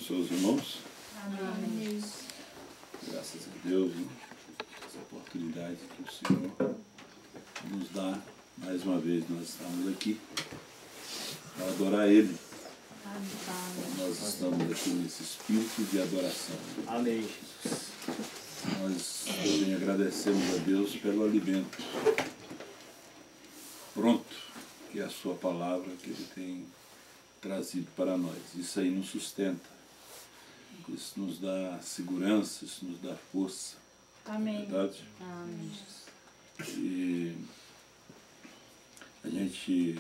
abençoe os irmãos. Amém. Graças a Deus, né? Essa oportunidade que o Senhor nos dá. Mais uma vez nós estamos aqui para adorar Ele. Amém. Nós estamos aqui nesse espírito de adoração. Amém, Jesus. Nós também agradecemos a Deus pelo alimento pronto, que é a sua palavra que Ele tem trazido para nós. Isso aí nos sustenta. Isso nos dá segurança, isso nos dá força. Amém. Verdade? Amém. E a gente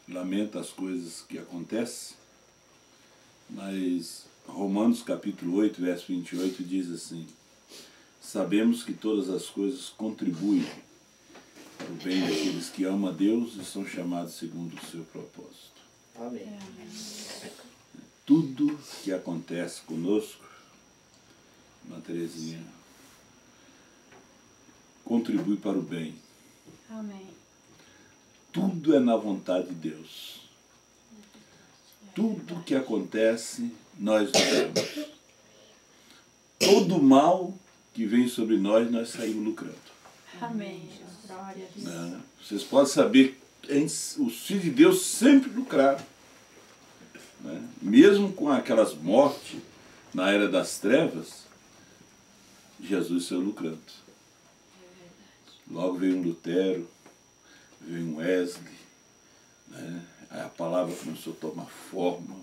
lamenta as coisas que acontecem, mas Romanos capítulo 8, verso 28 diz assim: sabemos que todas as coisas contribuem para o bem daqueles que amam a Deus e são chamados segundo o seu propósito. Amém. Tudo que acontece conosco, Irmã Terezinha, contribui para o bem. Amém. Tudo é na vontade de Deus. Tudo que acontece, nós lucramos. Todo mal que vem sobre nós, nós saímos lucrando. Amém. Glória a Deus. Né? Vocês podem saber, os filhos de Deus sempre lucraram. Né? Mesmo com aquelas mortes na era das trevas, Jesus saiu lucrando. Logo veio um Lutero, veio um Wesley, né? Aí a palavra começou a tomar forma,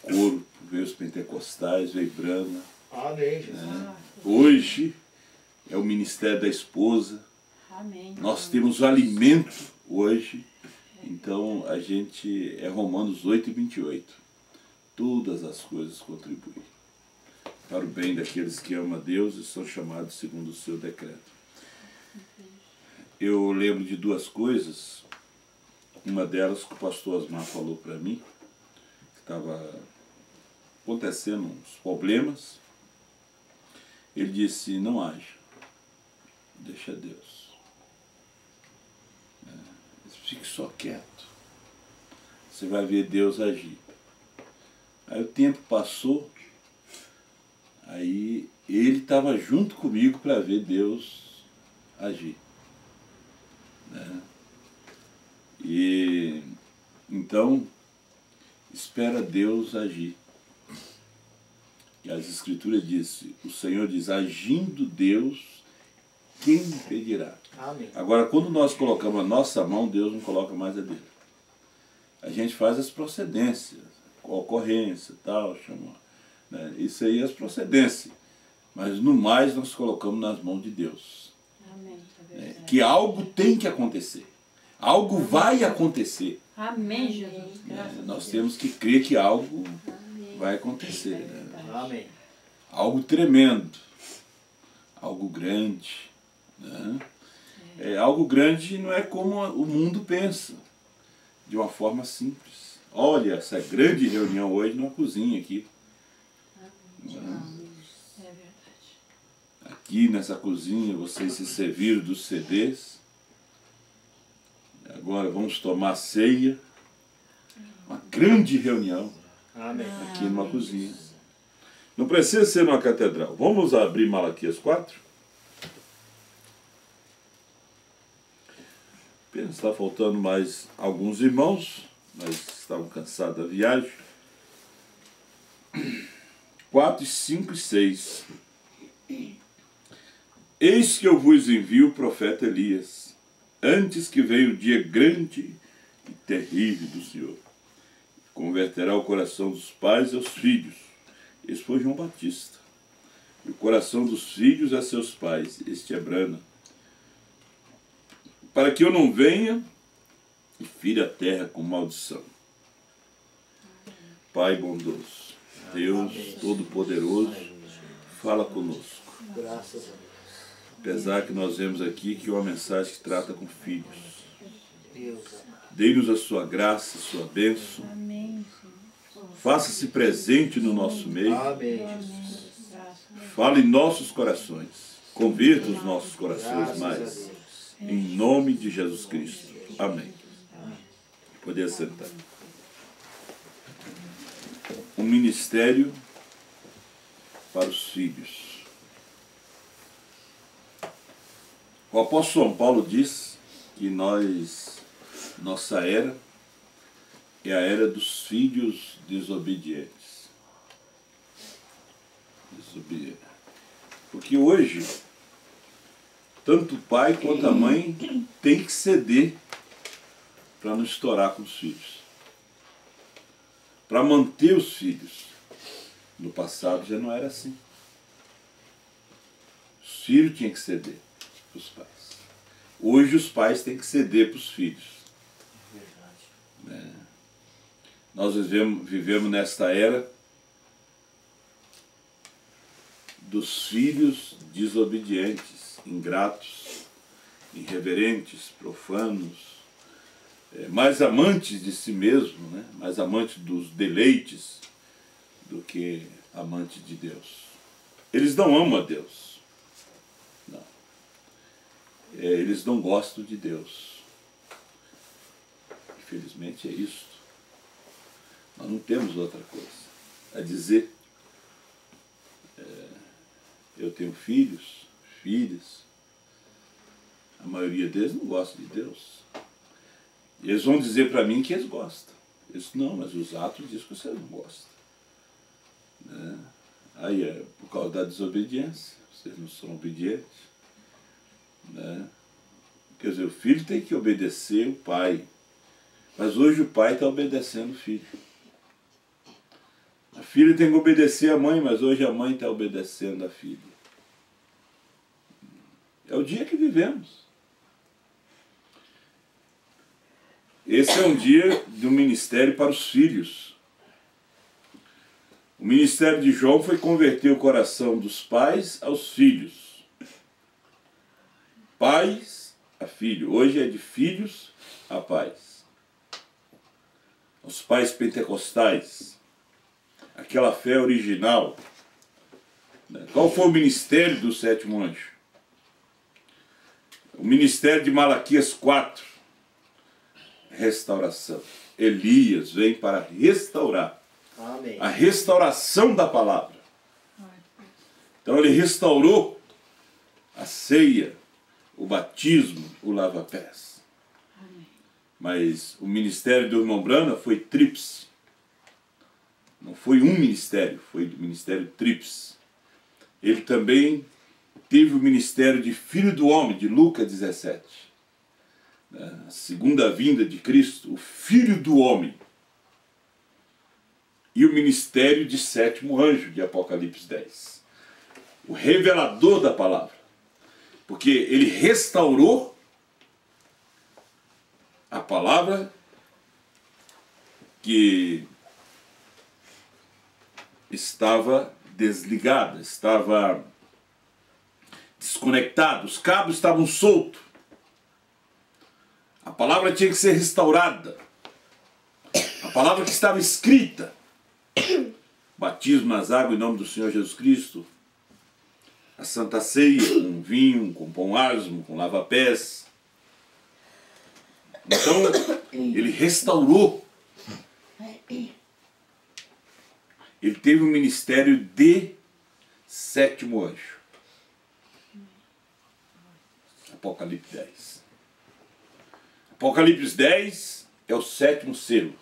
corpo, veio os pentecostais, veio Brana. Amém, Jesus. Né? Hoje é o ministério da esposa. Amém. Nós temos o alimento hoje. Então a gente é Romanos 8 e 28. Todas as coisas contribuem para o bem daqueles que amam a Deus e são chamados segundo o seu decreto. Eu lembro de duas coisas. Uma delas que o pastor Osmar falou para mim, que estava acontecendo uns problemas. Ele disse: não haja, deixa Deus. Fique só quieto. Você vai ver Deus agir. Aí o tempo passou, aí ele estava junto comigo para ver Deus agir. Né? E então, espera Deus agir. E as Escrituras dizem, o Senhor diz: agindo Deus, quem impedirá? Amém. Agora, quando nós colocamos a nossa mão, Deus não coloca mais a dele. A gente faz as procedências, ocorrência, tal, chama, né? Isso aí é as procedências. Mas no mais nós colocamos nas mãos de Deus. Amém. Né? Que algo tem que acontecer. Algo vai acontecer. Amém, Jesus. Né? Nós temos que crer que algo vai acontecer. Né? Amém. Algo tremendo. Algo grande. Né? Algo grande não é como o mundo pensa. De uma forma simples. Olha, essa grande reunião hoje numa cozinha aqui. Né? É verdade. Aqui nessa cozinha vocês se serviram dos CDs. Agora vamos tomar ceia. Uma grande reunião Amém. aqui numa cozinha. Não precisa ser numa catedral. Vamos abrir Malaquias 4? Apenas está faltando mais alguns irmãos. Nós estávamos cansados da viagem. 4, 5 e 6. Eis que eu vos envio o profeta Elias, antes que venha o dia grande e terrível do Senhor. Converterá o coração dos pais aos filhos. Esse foi João Batista. E o coração dos filhos a seus pais. Este é Brana. Para que eu não venha e fira a terra com maldição. Pai bondoso, Deus Todo-Poderoso, fala conosco. Graças a Deus. Apesar que nós vemos aqui que é uma mensagem que trata com filhos. Deus. Dê-nos a sua graça, a sua bênção. Amém. Faça-se presente no nosso meio. Amém, Jesus. Fale em nossos corações. Converta os nossos corações Graças a mais. Deus. Em nome de Jesus Cristo. Amém. Poder sentar. Um ministério para os filhos. O apóstolo São Paulo diz que nossa era é a era dos filhos desobedientes. Porque hoje, tanto o pai quanto a mãe tem que ceder para não estourar com os filhos. Para manter os filhos. No passado já não era assim. Os filhos tinham que ceder para os pais. Hoje os pais têm que ceder para os filhos. Verdade. Nós vivemos nesta era dos filhos desobedientes, ingratos, irreverentes, profanos, mais amantes de si mesmo, né? Mais amantes dos deleites do que amantes de Deus. Eles não amam a Deus. Não. Eles não gostam de Deus. Infelizmente é isso. Nós não temos outra coisa a dizer. Eu tenho filhos, filhas. A maioria deles não gosta de Deus. E eles vão dizer para mim que eles gostam. Eu disse, não, mas os atos dizem que vocês não gostam. Né? Aí é por causa da desobediência. Vocês não são obedientes. Né? Quer dizer, o filho tem que obedecer o pai. Mas hoje o pai está obedecendo o filho. A filha tem que obedecer a mãe, mas hoje a mãe está obedecendo a filha. É o dia que vivemos. Esse é um dia do ministério para os filhos. O ministério de João foi converter o coração dos pais aos filhos. Pais a filho. Hoje é de filhos a pais. Os pais pentecostais. Aquela fé original. Qual foi o ministério do sétimo anjo? O ministério de Malaquias 4. Restauração. Elias vem para restaurar. Amém. A restauração da palavra. Então ele restaurou a ceia, o batismo, o lava-pés. Mas o ministério do irmão Brana foi tríplice. Não foi um ministério, foi o ministério tríplice. Ele também teve o ministério de Filho do Homem, de Lucas 17. A segunda vinda de Cristo, o Filho do Homem. E o ministério de sétimo anjo, de Apocalipse 10. O revelador da palavra. Porque ele restaurou a palavra que estava desligada, estava desconectada, os cabos estavam soltos. A palavra tinha que ser restaurada. A palavra que estava escrita. Batismo nas águas em nome do Senhor Jesus Cristo. A Santa Ceia com vinho, com pão asmo, com lava-pés. Então, ele restaurou. Ele teve um ministério de sétimo anjo. Apocalipse 10. Apocalipse 10 é o sétimo selo.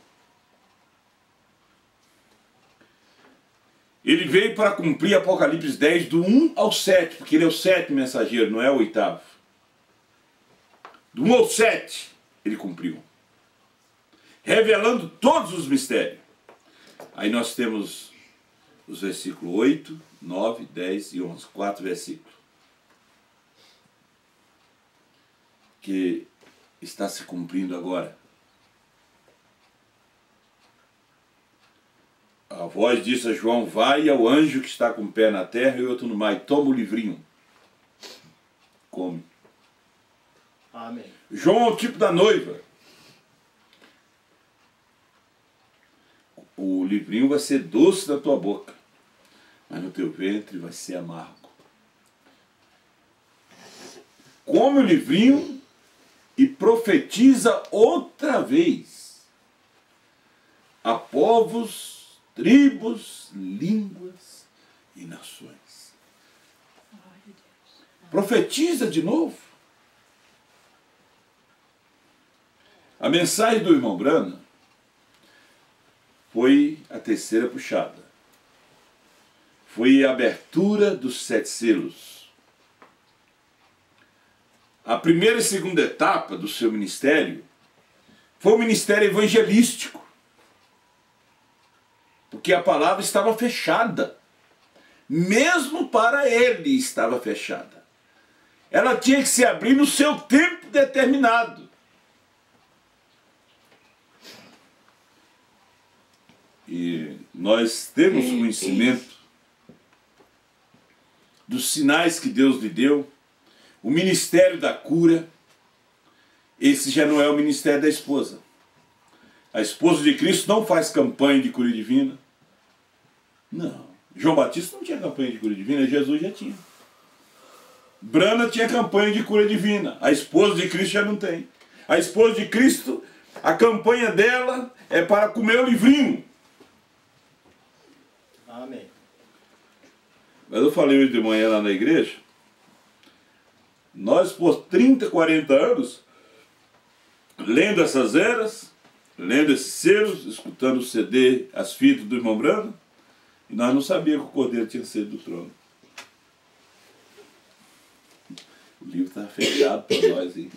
Ele veio para cumprir Apocalipse 10 do 1 ao 7, porque ele é o sétimo mensageiro, não é o oitavo. Do 1 ao 7, ele cumpriu. Revelando todos os mistérios. Aí nós temos os versículos 8, 9, 10 e 11. 4 versículos. Que está se cumprindo agora. A voz disse a João, vai ao anjo que está com um pé na terra e outro no mar, e toma o livrinho. Come. Amém. João é o tipo da noiva. O livrinho vai ser doce na tua boca, mas no teu ventre vai ser amargo. Come o livrinho e profetiza outra vez a povos, tribos, línguas e nações. Glória a Deus. Profetiza de novo. A mensagem do irmão Branham foi a terceira puxada. Foi a abertura dos 7 selos. A primeira e segunda etapa do seu ministério foi o ministério evangelístico. Porque a palavra estava fechada. Mesmo para ele estava fechada. Ela tinha que se abrir no seu tempo determinado. E nós temos conhecimento dos sinais que Deus lhe deu, o ministério da cura. Esse já não é o ministério da esposa. A esposa de Cristo não faz campanha de cura divina. Não. João Batista não tinha campanha de cura divina, Jesus já tinha. Branham tinha campanha de cura divina, a esposa de Cristo já não tem. A esposa de Cristo, a campanha dela é para comer o livrinho. Amém. Mas eu falei hoje de manhã lá na igreja, nós por 30, 40 anos, lendo essas eras, lendo esses selos, escutando o CD, as fitas do irmão Branham, e nós não sabíamos que o Cordeiro tinha saído do trono. O livro estava fechado para nós aí.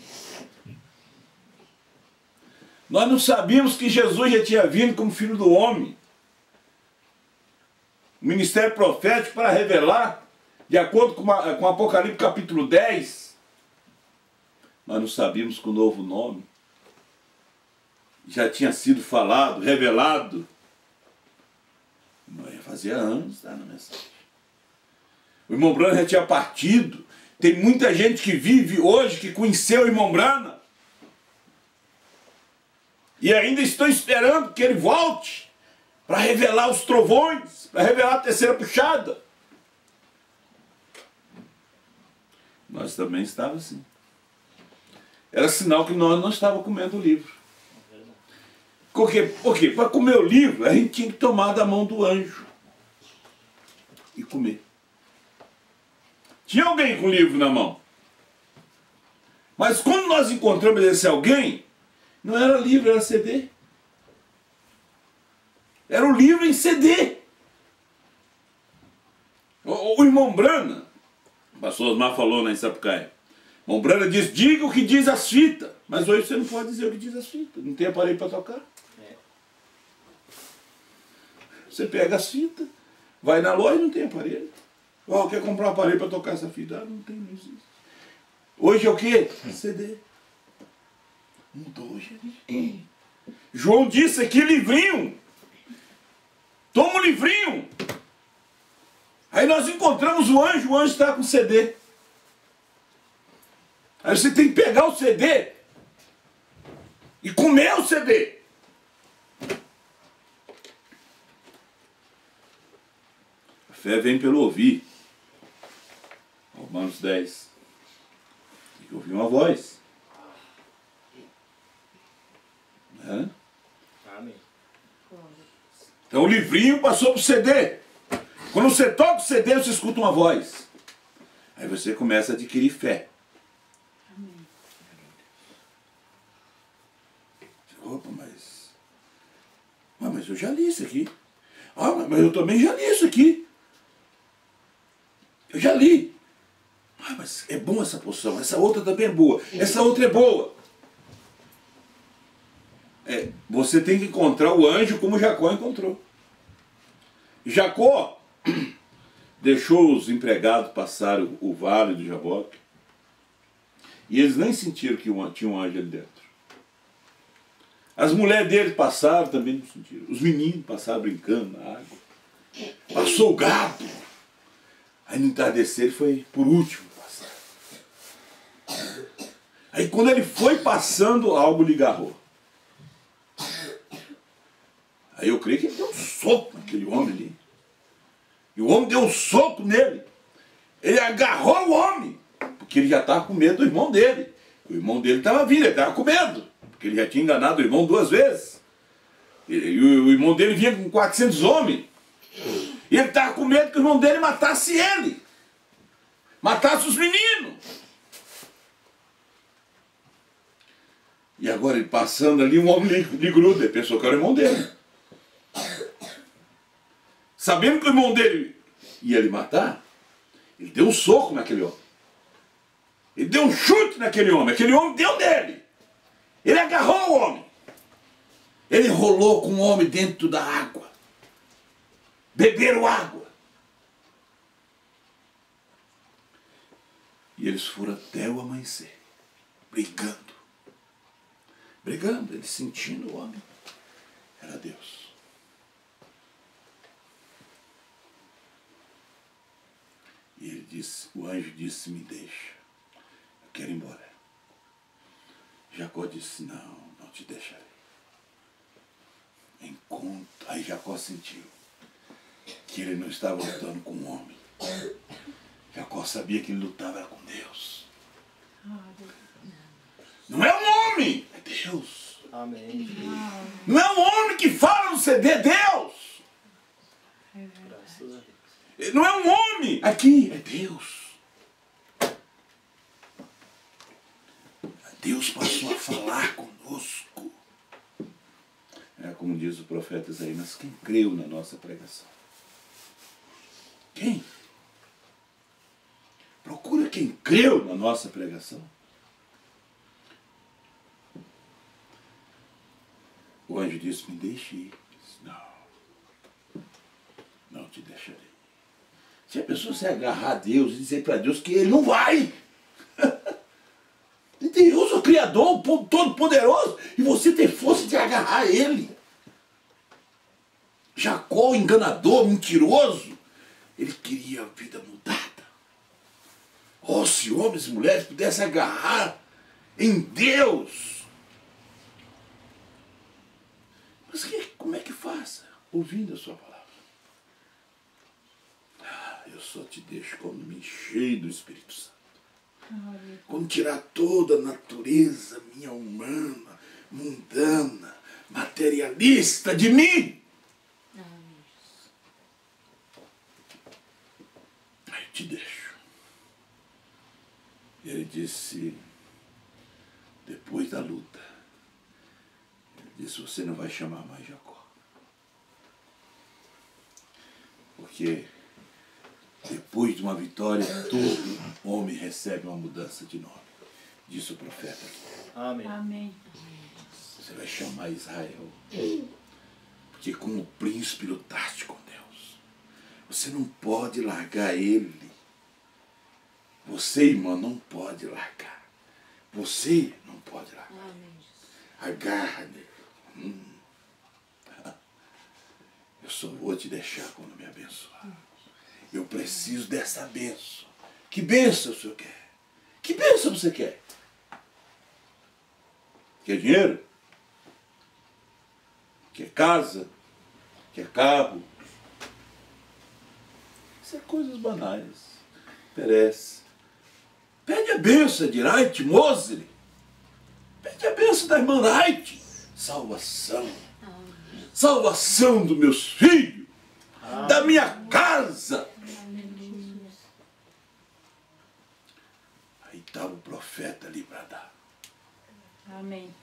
Nós não sabíamos que Jesus já tinha vindo como Filho do Homem. O ministério profético para revelar, de acordo com Apocalipse capítulo 10, nós não sabíamos que o novo nome já tinha sido falado, revelado. Mas fazia anos, está na mensagem. O irmão Branham já tinha partido. Tem muita gente que vive hoje, que conheceu o irmão Branham, e ainda estão esperando que ele volte para revelar os trovões, para revelar a terceira puxada. Nós também estávamos assim. Era sinal que nós não estávamos comendo o livro. Por quê? Para comer o livro, a gente tinha que tomar da mão do anjo e comer. Tinha alguém com o livro na mão. Mas quando nós encontramos esse alguém, não era livro, era CD. Era o livro em CD. O irmão Branham, o pastor Osmar falou lá em Sapucaia, o irmão Branham diz, diga o que diz as fitas. Mas hoje você não pode dizer o que diz as fitas. Não tem aparelho para tocar. Você pega as fitas, vai na loja e não tem aparelho. Oh, quer comprar um aparelho para tocar essa fita? Ah, não tem, não existe. Hoje é o quê? CD. Mudou, gente. João disse aqui, livrinho. Toma o livrinho. Aí nós encontramos o anjo está com CD. Aí você tem que pegar o CD e comer o CD. A fé vem pelo ouvir. Romanos 10. Tem que ouvir uma voz. Né? Amém. Então o livrinho passou para o CD. Quando você toca o CD, você escuta uma voz. Aí você começa a adquirir fé. Amém. Opa, mas eu já li isso aqui. Ah, mas eu também já li isso aqui. Eu já li. Ah, mas é bom essa porção. Essa outra também é boa. Essa outra é boa. Você tem que encontrar o anjo como Jacó encontrou. Jacó deixou os empregados passar o vale do Jaboque. E eles nem sentiram que tinha um anjo ali dentro. As mulheres dele passaram, também não sentiram. Os meninos passaram brincando na água. Passou o gado. Aí no entardecer ele foi por último passar. Aí quando ele foi passando, algo lhe agarrou. Aí eu creio que ele deu um soco naquele homem ali. E o homem deu um soco nele. Ele agarrou o homem. Porque ele já estava com medo do irmão dele. O irmão dele estava vindo, ele estava com medo. Porque ele já tinha enganado o irmão 2 vezes. E o irmão dele vinha com 400 homens. E ele estava com medo que o irmão dele matasse ele. Matasse os meninos. E agora ele passando ali, um homem lhe gruda. Ele pensou que era o irmão dele. Sabendo que o irmão dele ia lhe matar, ele deu um soco naquele homem. Ele deu um chute naquele homem. Aquele homem deu nele. Ele agarrou o homem. Ele rolou com o homem dentro da água. Beberam água. E eles foram até o amanhecer. Brigando. Brigando. Ele sentindo o homem. Era Deus. E ele disse, o anjo disse, me deixa. Eu quero ir embora. Jacó disse, não te deixarei. Enquanto, aí Jacó sentiu que ele não estava lutando com um homem. Jacó sabia que ele lutava com Deus. Não é um homem, é Deus. Amém. Não é um homem que fala no CD, é Deus. Graças a Deus. Não é um homem aqui, é Deus. Deus passou a falar conosco. É como diz o profeta Isaías, quem creu na nossa pregação? Quem? Procura quem creu na nossa pregação. O anjo disse, me deixe ir. Disse, não te deixarei. Se a pessoa se agarrar a Deus e dizer para Deus que ele não vai. Deus, o Criador, o Todo-Poderoso, e você tem força de agarrar a Ele. Jacó, enganador, mentiroso, ele queria a vida mudada. Oh, se homens e mulheres pudessem agarrar em Deus. Mas como é que faça? Ouvindo a sua palavra. Eu só te deixo quando me encher do Espírito Santo. Quando tirar toda a natureza minha humana, mundana, materialista de mim. Aí eu te deixo. E ele disse, depois da luta, ele disse, você não vai chamar mais Jacó. Porque depois de uma vitória, todo homem recebe uma mudança de nome. Disse o profeta. Amém. Amém. Você vai chamar Israel. Porque como príncipe lutaste com Deus. Você não pode largar ele. Você, irmã, não pode largar. Você não pode largar. Agarra nele. Eu só vou te deixar quando me abençoar. Eu preciso dessa bênção. Que bênção o senhor quer? Que bênção você quer? Quer dinheiro? Quer casa? Quer carro? Isso é coisas banais. Perece. Pede a bênção de Raite Mosley. Pede a bênção da irmã Raite. Salvação. Salvação dos meus filhos. Da minha casa. Aí estava o profeta ali para dar. Amém.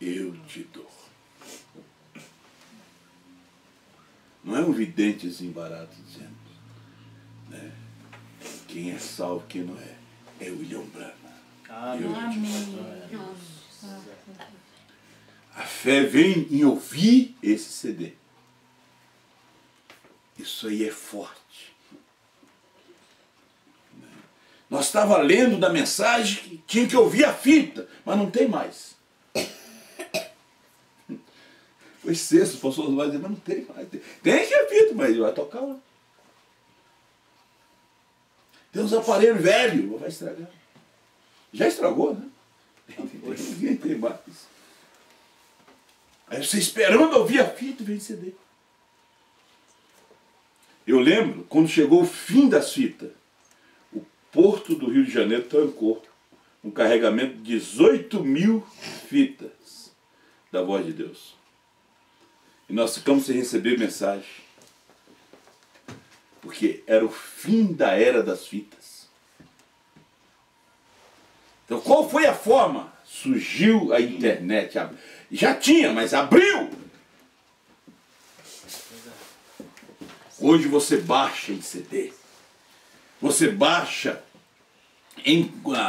Eu te dou. Não é um videtezinho barato dizendo, né? Quem é salvo, quem não é. É William Branham. Amém. A fé vem em ouvir esse CD. Isso aí é forte. Nós estávamos lendo da mensagem que tinha que ouvir a fita, mas não tem mais. Foi sexto, o pastor vai dizer, mas não tem mais. Tem que a fita, mas vai tocar lá. Tem uns aparelhos velhos, vai estragar. Já estragou, né? Ninguém tem mais. Aí você esperando ouvir a fita, vem CD. Eu lembro, quando chegou o fim das fitas, o Porto do Rio de Janeiro trancou um carregamento de 18.000 fitas da Voz de Deus. E nós ficamos sem receber mensagem. Porque era o fim da era das fitas. Então qual foi a forma? Surgiu a internet. Já tinha, mas abriu. Hoje você baixa em CD. Você baixa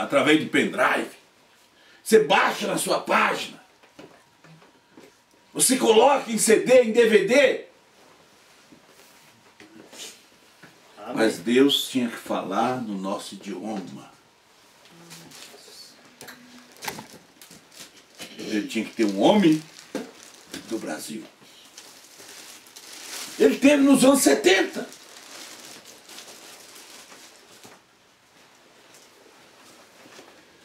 através de pendrive. Você baixa na sua página. Você coloca em CD, em DVD. Amém. Mas Deus tinha que falar no nosso idioma. Ele tinha que ter um homem do Brasil. Ele teve nos anos 70.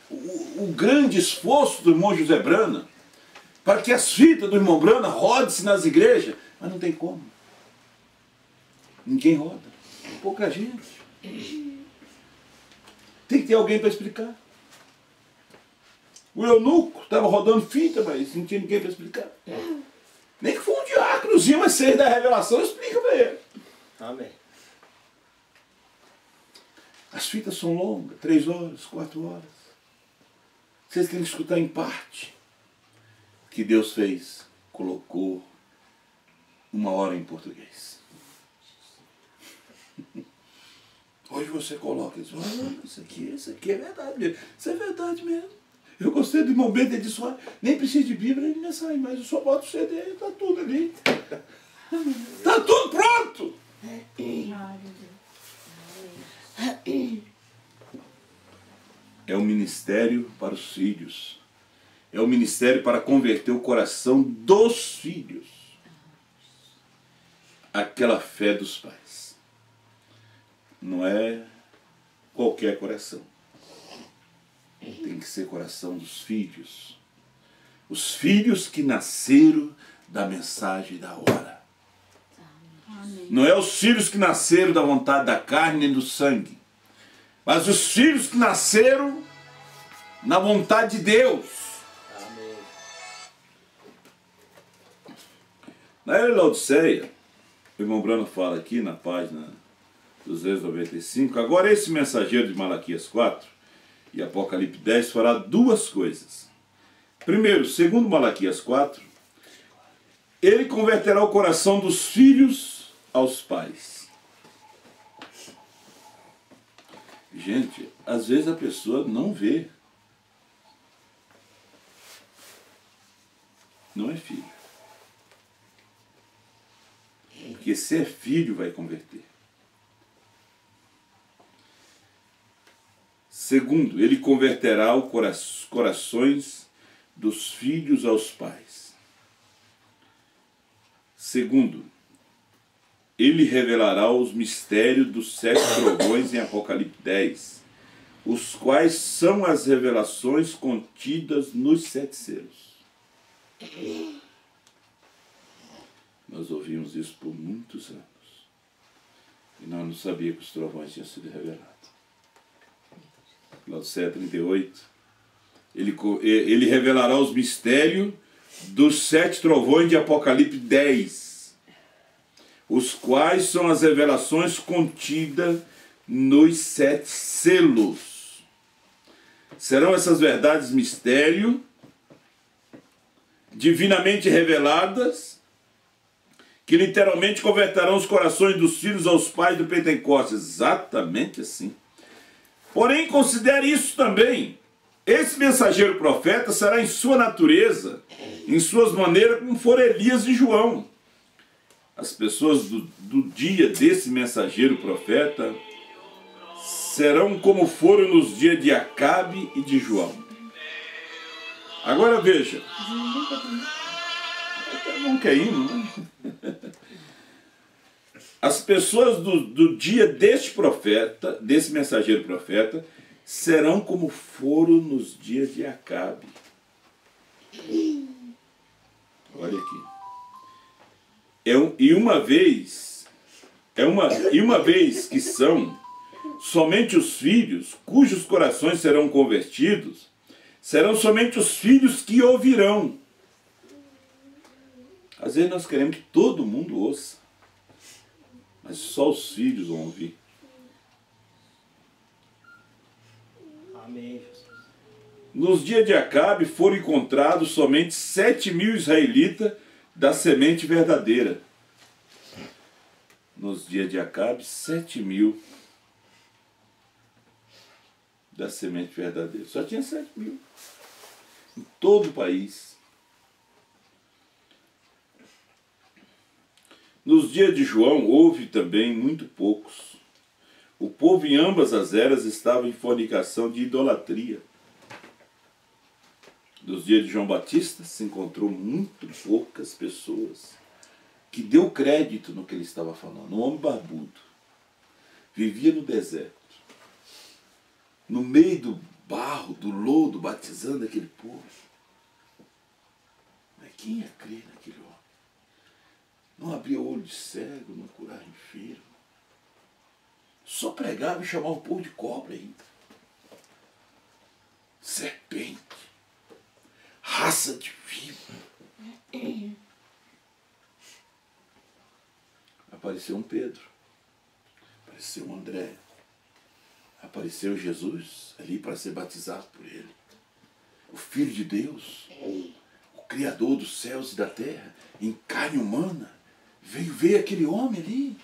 O grande esforço do irmão José Brana para que as fitas do irmão Brana rodem-se nas igrejas, mas não tem como. Ninguém roda. Pouca gente. Tem que ter alguém para explicar. O eunuco estava rodando fita, mas não tinha ninguém para explicar. Nem que for um diáconozinho, mas seja da revelação, explica para ele. Amém. As fitas são longas, 3 horas, 4 horas. Vocês têm que escutar em parte. O que Deus fez? Colocou 1 hora em português. Hoje você coloca isso. Isso aqui é verdade mesmo. Isso é verdade mesmo. Eu gostei do momento de dizer, nem precisa de Bíblia nem mensagem, mas eu só boto o CD e está tudo ali. Está tudo pronto. É um ministério para os filhos. É um ministério para converter o coração dos filhos àquela fé dos pais. Não é qualquer coração. Tem que ser coração dos filhos. Os filhos que nasceram da mensagem da hora. Amém. Não é os filhos que nasceram da vontade da carne nem do sangue. Mas os filhos que nasceram na vontade de Deus. Amém. Na era de Laodiceia, o irmão Brano fala aqui na página 295, agora esse mensageiro de Malaquias 4 e Apocalipse 10 fará 2 coisas. Primeiro, segundo Malaquias 4, ele converterá o coração dos filhos aos pais. Gente, às vezes a pessoa não vê. Não é filho. Porque se é filho, vai converter. Segundo, ele converterá os corações dos filhos aos pais. Segundo, ele revelará os mistérios dos 7 trovões em Apocalipse 10, os quais são as revelações contidas nos 7 selos. Nós ouvimos isso por muitos anos. E nós não sabíamos que os trovões tinham sido revelados. Laodiceia 38. Ele revelará os mistérios dos 7 trovões de Apocalipse 10, os quais são as revelações contidas nos 7 selos. Serão essas verdades mistério, divinamente reveladas, que literalmente converterão os corações dos filhos aos pais do Pentecostes. Exatamente assim. Porém, considere isso também. Esse mensageiro profeta será em sua natureza, em suas maneiras, como for Elias e João. As pessoas do dia desse mensageiro profeta serão como foram nos dias de Acabe e de João. Agora veja. Não quer ir, não? As pessoas do dia deste profeta, desse mensageiro profeta, serão como foram nos dias de Acabe. Olha aqui. E uma vez que são somente os filhos, cujos corações serão convertidos, serão somente os filhos que ouvirão. Às vezes nós queremos que todo mundo ouça. mas só os filhos vão ouvir. Amém, Jesus. Nos dias de Acabe foram encontrados somente 7.000 israelitas da semente verdadeira. Nos dias de Acabe, 7.000 da semente verdadeira. Só tinha 7.000 em todo o país. Nos dias de João houve também muito poucos. O povo em ambas as eras estava em fornicação de idolatria. Nos dias de João Batista se encontrou muito poucas pessoas que deu crédito no que ele estava falando. Um homem barbudo, vivia no deserto, no meio do barro, do lodo, batizando aquele povo. Mas quem ia crer naquele homem? Não abria olho de cego, não curava enfermo. Só pregava e chamava o povo de cobra ainda. Serpente. Raça de víbora. Apareceu um Pedro. Apareceu um André. Apareceu Jesus ali para ser batizado por ele. O Filho de Deus, o Criador dos céus e da terra, em carne humana, veio ver aquele homem ali.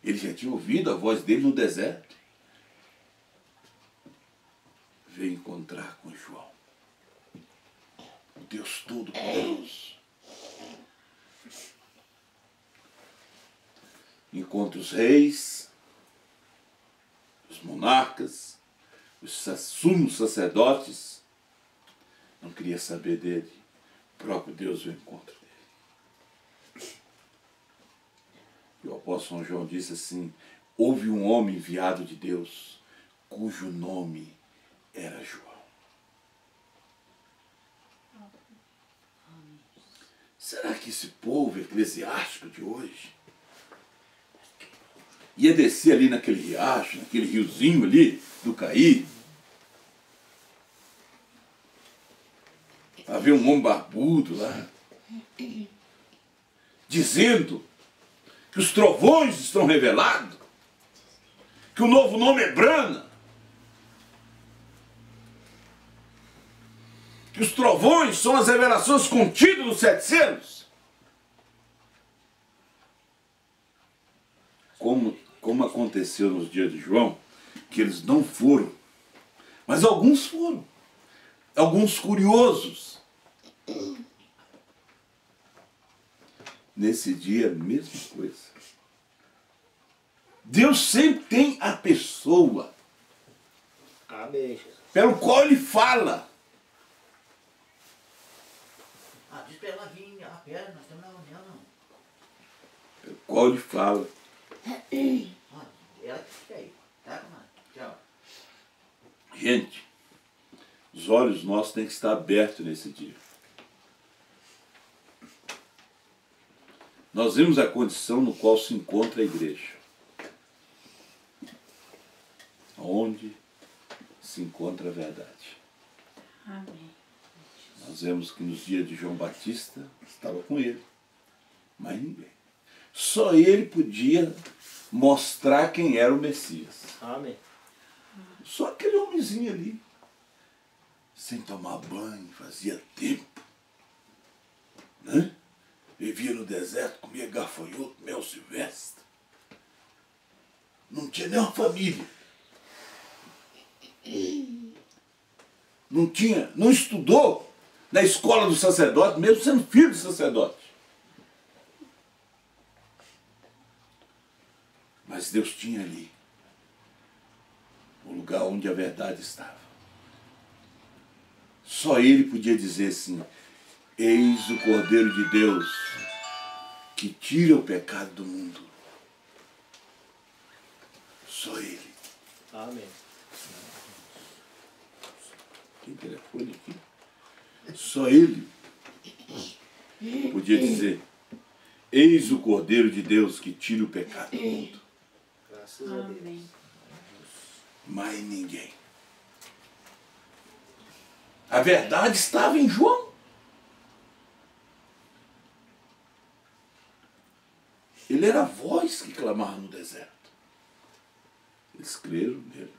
Ele já tinha ouvido a voz dele no deserto. Veio encontrar com João, o Deus Todo-Poderoso. Encontra os reis, os monarcas, os sumos sacerdotes. Não queria saber dele. O próprio Deus veio ao encontro dele. E o apóstolo São João disse assim: houve um homem enviado de Deus, cujo nome era João. Será que esse povo eclesiástico de hoje ia descer ali naquele riacho, naquele riozinho ali do Caí, para ver um homem barbudo lá, dizendo que os trovões estão revelados, que o novo nome é Brana, que os trovões são as revelações contidas nos 7 selos? Como aconteceu nos dias de João, que eles não foram, mas alguns foram, alguns curiosos. Nesse dia, a mesma coisa. Deus sempre tem a pessoa Amém, Jesus. pelo qual ele fala. Diz pra ela vir a pé, nós estamos na reunião, não. Pelo qual ele fala. Olha, ela que fica aí. Tá, comadre? Tchau. Gente, os olhos nossos têm que estar abertos nesse dia. Nós vimos a condição no qual se encontra a igreja. Onde se encontra a verdade. Amém. Nós vemos que nos dias de João Batista estava com ele, mas ninguém. Só ele podia mostrar quem era o Messias. Amém. Só aquele homenzinho ali, sem tomar banho, fazia tempo, né? Vivia no deserto, comia gafanhoto, mel silvestre. Não tinha nem uma família. Não estudou na escola do sacerdote, mesmo sendo filho de sacerdote. Mas Deus tinha ali o lugar onde a verdade estava. Só ele podia dizer assim: eis o Cordeiro de Deus que tira o pecado do mundo. Só ele. Amém. Tem telefone aqui? Só ele podia dizer: eis o Cordeiro de Deus que tira o pecado do mundo. Graças a Deus. Amém. Mais ninguém. A verdade estava em João. Ele era a voz que clamava no deserto. Eles creram nele.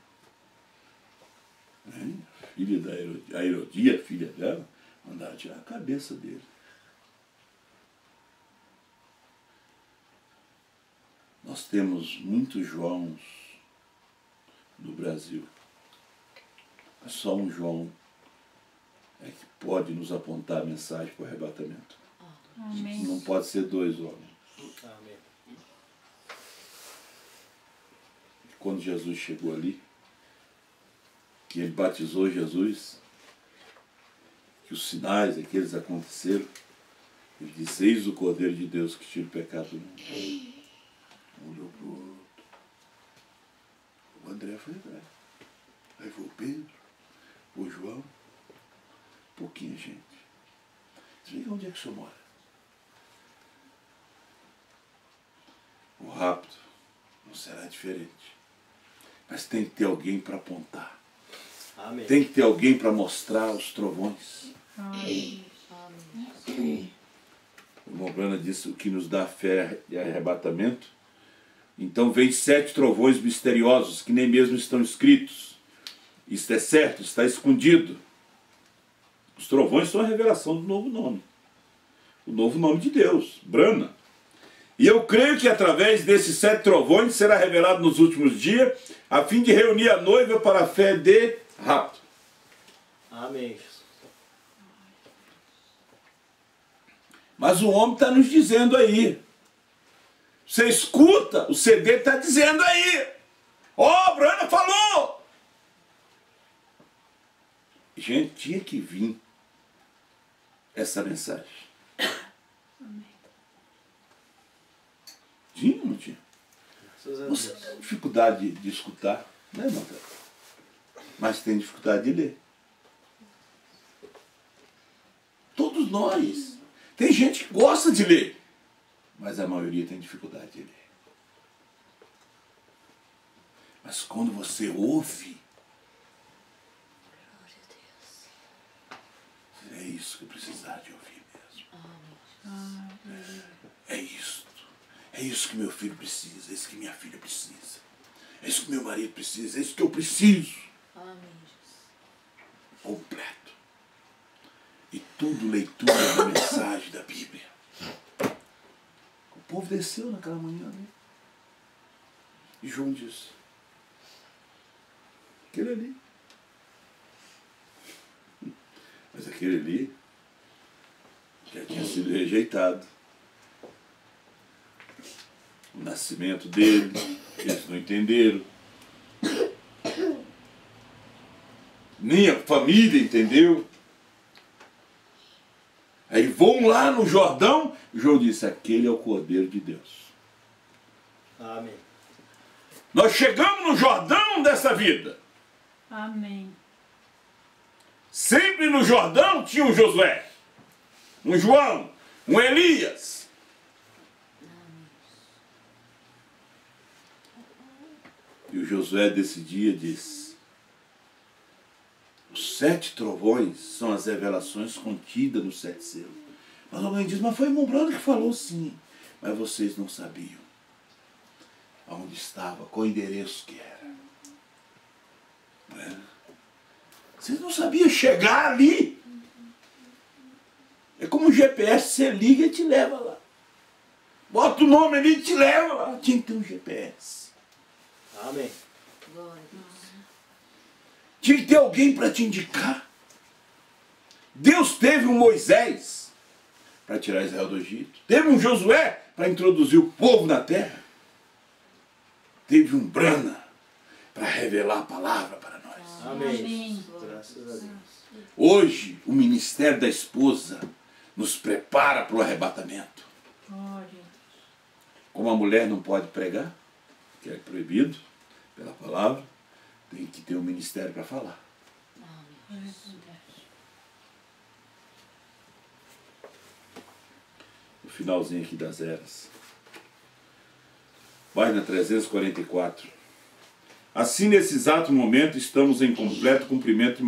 A filha da Herodia, filha dela, mandaram tirar a cabeça dele. Nós temos muitos Joãos no Brasil. Mas só um João é que pode nos apontar a mensagem para o arrebatamento. Amém. Não pode ser dois homens. Amém. Quando Jesus chegou ali, que ele batizou Jesus, que os sinais aqueles aconteceram, ele disse: eis o Cordeiro de Deus que tira o pecado do mundo. Um olhou para o outro. O André foi atrás. Aí foi o Pedro, o João, pouquinha gente. Explica onde é que o senhor mora. O rapto não será diferente. Mas tem que ter alguém para apontar. Amém. Tem que ter alguém para mostrar os trovões. Amém. O irmão Brana disse: o que nos dá fé e arrebatamento. Então vem 7 trovões misteriosos que nem mesmo estão escritos. Isto é certo, está escondido. Os trovões são a revelação do novo nome. O novo nome de Deus, Brana. E eu creio que através desses 7 trovões será revelado nos últimos dias, a fim de reunir a noiva para a fé de rapto. Amém, Jesus. Mas o homem está nos dizendo aí. Você escuta, o CD está dizendo aí. Ó, Brana falou! Gente, tinha que vir essa mensagem. Tinha ou não tinha? Graças a Você Deus. tem dificuldade de escutar, né, irmão? Mas tem dificuldade de ler. Todos nós. Tem gente que gosta de ler, mas a maioria tem dificuldade de ler. Mas quando você ouve, é isso que eu precisava de ouvir mesmo. É isso. É isso que meu filho precisa, é isso que minha filha precisa. É isso que meu marido precisa, é isso que eu preciso. Completo. E tudo leitura da mensagem da Bíblia. O povo desceu naquela manhã, né? E João disse: aquele ali. Mas aquele ali já tinha sido rejeitado. O nascimento dele, eles não entenderam. Nem a família entendeu. Aí vão lá no Jordão, João disse: aquele é o Cordeiro de Deus. Amém. Nós chegamos no Jordão dessa vida. Amém. Sempre no Jordão tinha um Josué, um João, um Elias. E o Josué desse dia disse: os 7 trovões são as revelações contidas nos 7 selos. Mas alguém diz: mas foi o irmão Brana que falou. Sim, mas vocês não sabiam aonde estava, qual endereço que era. Não é? Vocês não sabiam chegar ali. É como o GPS, você liga e te leva lá. Bota o nome ali e te leva lá. Tinha que ter um GPS. Amém. Tinha que ter alguém para te indicar. Deus teve um Moisés para tirar Israel do Egito. Teve um Josué para introduzir o povo na terra. Teve um Brana para revelar a palavra para nós. Amém. Amém. Graças a Deus. Hoje, o ministério da esposa nos prepara para o arrebatamento. Glória. Como a mulher não pode pregar, que é proibido pela palavra, tem que ter um ministério para falar. No finalzinho aqui das eras. Página 344. Assim, nesse exato momento, estamos em completo cumprimento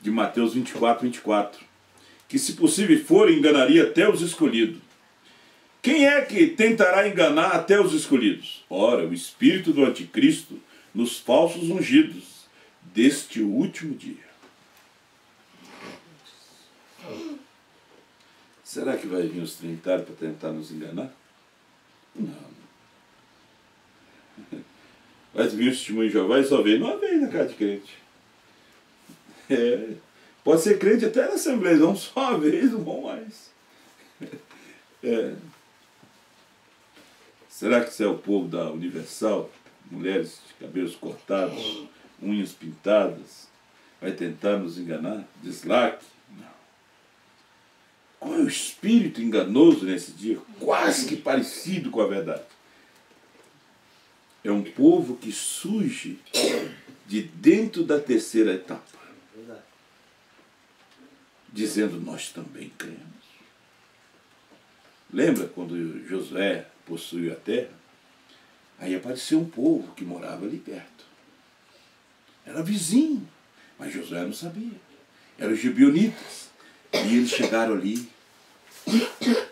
de Mateus 24, 24. Que, se possível for, enganaria até os escolhidos. Quem é que tentará enganar até os escolhidos? Ora, o espírito do anticristo nos falsos ungidos deste último dia. Será que vai vir os trinitários para tentar nos enganar? Não. Vai vir o testemunho de Jeová e só vem uma vez na casa de crente. Pode ser crente até na Assembleia, não só uma vez, não vão mais. Será que isso é o povo da Universal? Mulheres de cabelos cortados, unhas pintadas, vai tentar nos enganar? Dislike? Não. Qual é o espírito enganoso nesse dia? Quase que parecido com a verdade. É um povo que surge de dentro da terceira etapa, dizendo: nós também cremos. Lembra quando Josué possuiu a terra? Aí apareceu um povo que morava ali perto. Era vizinho, mas Josué não sabia. Eram os gibeonitas. E eles chegaram ali,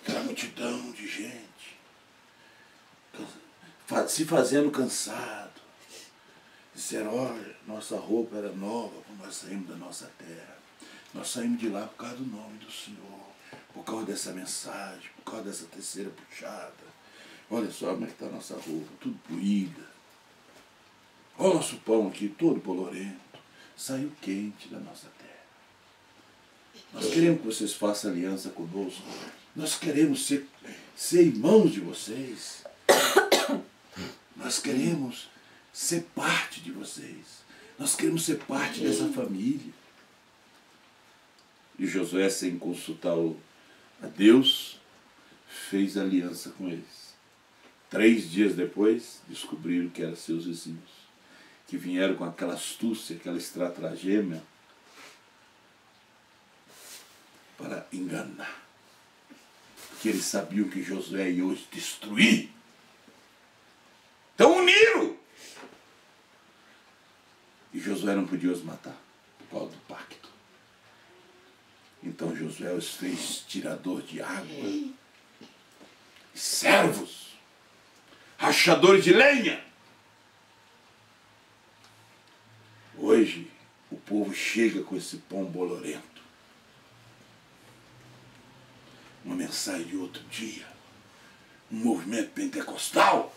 aquela multidão de gente, se fazendo cansado. Disseram: olha, nossa roupa era nova quando nós saímos da nossa terra. Nós saímos de lá por causa do nome do Senhor, por causa dessa mensagem, por causa dessa terceira puxada. Olha só como é que está a nossa roupa, tudo poída. Olha o nosso pão aqui, todo bolorento. Saiu quente da nossa terra. Nós queremos que vocês façam aliança conosco. Nós queremos ser irmãos de vocês. Nós queremos ser parte de vocês. Nós queremos ser parte dessa família. E Josué, sem consultar a Deus, fez aliança com eles. 3 dias depois, descobriram que eram seus vizinhos, que vieram com aquela astúcia, aquela estratagema para enganar. Porque eles sabiam que Josué ia os destruir. Então uniram. E Josué não podia os matar por causa do pacto. Então Josué os fez tirador de água, servos, rachadores de lenha. Hoje o povo chega com esse pão bolorento. Uma mensagem de outro dia. Um movimento pentecostal.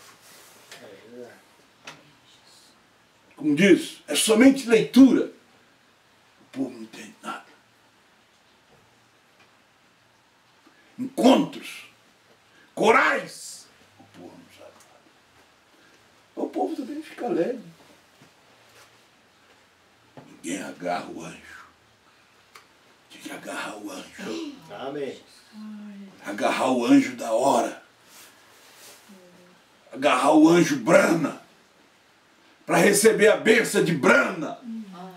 Como diz, é somente leitura. O povo não entende nada. Encontros, corais. O povo não sabe nada. O povo também fica alegre. Ninguém agarra o anjo. Tem que agarrar o anjo. Amém. Agarrar o anjo da hora. Agarrar o anjo Brana. Para receber a bênção de Brana.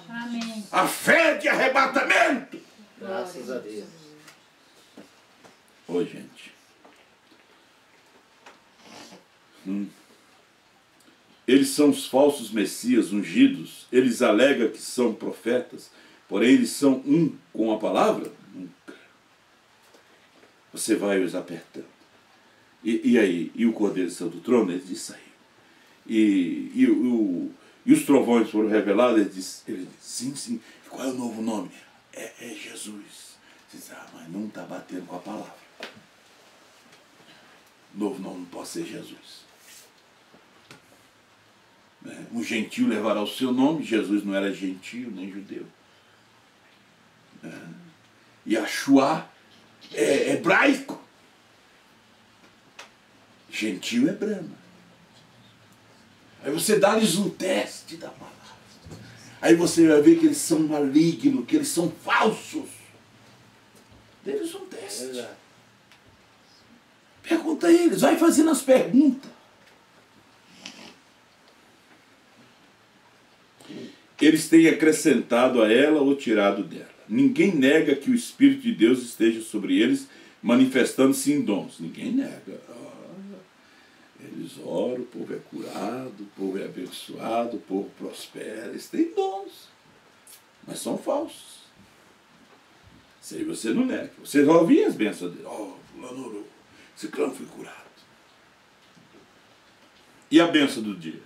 Amém. A fé de arrebatamento. Graças a Deus. Ô, gente. Eles são os falsos messias ungidos. Eles alegam que são profetas. Porém, eles são um com a palavra? Nunca. Você vai os apertando. E aí? E o Cordeiro saiu do trono? Ele disse: saiu. E os trovões foram revelados? Ele disse: sim, sim. E qual é o novo nome? É Jesus. Você diz: mas não está batendo com a palavra. Novo nome não pode ser Jesus. Um gentio levará o seu nome. Jesus não era gentio nem judeu. Yahshua é hebraico. Gentio é Brahma. Aí você dá-lhes um teste da palavra. Aí você vai ver que eles são malignos, que eles são falsos. Dê-lhes um teste. Exato. Pergunta a eles, vai fazendo as perguntas. Eles têm acrescentado a ela ou tirado dela. Ninguém nega que o Espírito de Deus esteja sobre eles, manifestando-se em dons. Ninguém nega. Eles oram, o povo é curado, o povo é abençoado, o povo prospera. Eles têm dons, mas são falsos. Isso aí você não nega. Você já ouvia as bênçãos dele. Fulano orou, Ciclano foi curado. E a benção do dia?